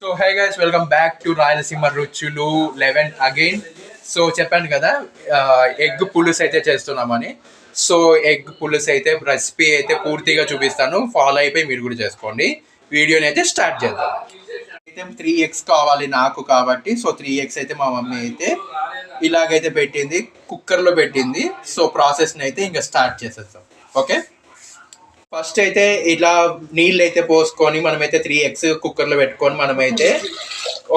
So hi guys, welcome back to Rayalaseema రుచులు 11 again. So చెప్పాను కదా, ఎగ్ పులుసు అయితే చేస్తున్నామని. సో ఎగ్ పులుసు అయితే రెసిపీ అయితే పూర్తిగా చూపిస్తాను, ఫాలో అయిపోయి మీరు కూడా చేసుకోండి. వీడియోని అయితే స్టార్ట్ చేద్దాం. అయితే 3 eggs కావాలి నాకు, కాబట్టి సో 3 eggs అయితే మా మమ్మీ అయితే ఇలాగైతే పెట్టింది, కుక్కర్లో పెట్టింది. సో ప్రాసెస్ని అయితే ఇంకా స్టార్ట్ చేసేస్తాం. ఓకే, ఫస్ట్ అయితే ఇలా నీళ్ళు అయితే పోసుకొని మనమైతే 3 eggs కుక్కర్లో పెట్టుకొని మనమైతే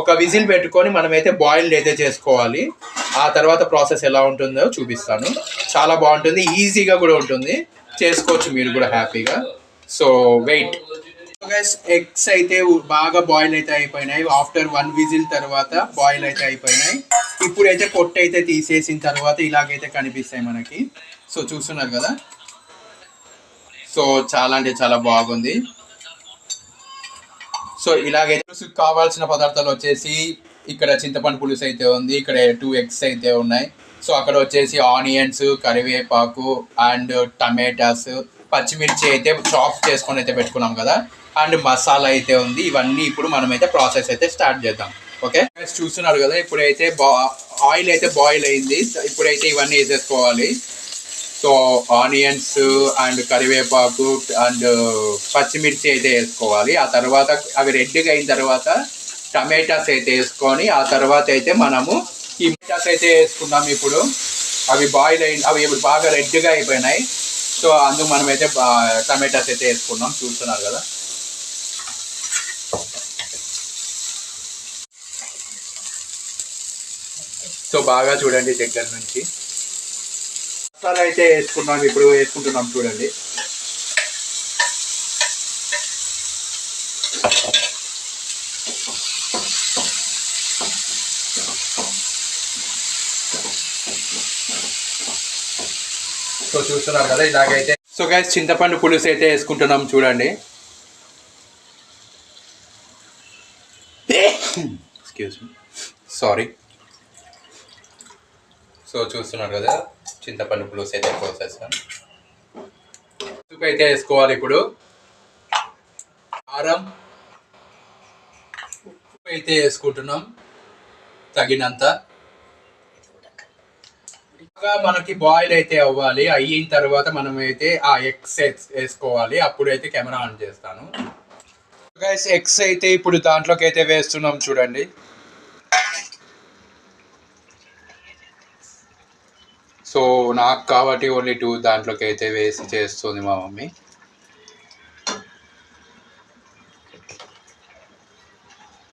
ఒక విజిల్ పెట్టుకొని మనమైతే బాయిల్డ్ అయితే చేసుకోవాలి. ఆ తర్వాత ప్రాసెస్ ఎలా ఉంటుందో చూపిస్తాను. చాలా బాగుంటుంది, ఈజీగా కూడా ఉంటుంది, చేసుకోవచ్చు మీరు కూడా హ్యాపీగా. సో వెయిట్ గైస్, ఎగ్స్ అయితే బాగా బాయిల్ అయితే అయిపోయినాయి. ఆఫ్టర్ 1 విజిల్ తర్వాత బాయిల్ అయితే అయిపోయినాయి. ఇప్పుడైతే పొట్టు అయితే తీసేసిన తర్వాత ఇలాగైతే కనిపిస్తాయి మనకి. సో చూస్తున్నారు కదా, సో చాలా అంటే చాలా బాగుంది. సో ఇలాగైతే కావాల్సిన పదార్థాలు వచ్చేసి ఇక్కడ చింతపండు పులుసు అయితే ఉంది, ఇక్కడ 2 eggs అయితే ఉన్నాయి. సో అక్కడ వచ్చేసి ఆనియన్స్, కరివేపాకు అండ్ టమాటాస్, పచ్చిమిర్చి అయితే చాప్ చేసుకొని అయితే పెట్టుకున్నాం కదా, అండ్ మసాలా అయితే ఉంది. ఇవన్నీ ఇప్పుడు మనమైతే ప్రాసెస్ అయితే స్టార్ట్ చేద్దాం. ఓకే, చూస్తున్నారు కదా, ఇప్పుడైతే ఆయిల్ అయితే బాయిల్ అయింది. ఇప్పుడైతే ఇవన్నీ వేసేసుకోవాలి. సో ఆనియన్స్ అండ్ కరివేపాకు అండ్ పచ్చిమిర్చి అయితే వేసుకోవాలి. ఆ తర్వాత అవి రెడ్గా అయిన తర్వాత టమాటాస్ అయితే వేసుకొని ఆ తర్వాత అయితే మనము ఈ టమాటాస్ అయితే వేసుకున్నాం. ఇప్పుడు అవి బాయిల్ అయి అవి ఇప్పుడు బాగా రెడ్గా అయిపోయినాయి. సో అందుకు మనమైతే టమాటాస్ అయితే వేసుకున్నాం, చూస్తున్నారు కదా. సో బాగా చూడండి దగ్గర నుంచి. మసాలా అయితే వేసుకున్నాం, ఇప్పుడు వేసుకుంటున్నాం చూడండి. సో చూస్తున్నారు కదా ఇలాగైతే. సో గైస్, చింతపండు పులుసు అయితే వేసుకుంటున్నాం చూడండి. Excuse me, sorry. సో చూస్తున్నారు కదా, చింతపండు పులుసు అయితే పోసేస్తాను. ఉప్పు అయితే వేసుకోవాలి ఇప్పుడు. కారం, ఉప్పు అయితే వేసుకుంటున్నాం తగినంత. ఇంకా మనకి బాయిల్ అయితే అవ్వాలి. అయిన తర్వాత మనం అయితే ఆ ఎగ్స్ వేసుకోవాలి. అప్పుడైతే కెమెరా ఆన్ చేస్తాను. గైస్, ఎగ్స్ అయితే ఇప్పుడు దాంట్లోకి అయితే వేస్తున్నాం చూడండి. సో నాకు కాబట్టి ఓన్లీ 2 దాంట్లోకి అయితే వేసి చేస్తుంది మా మమ్మీ.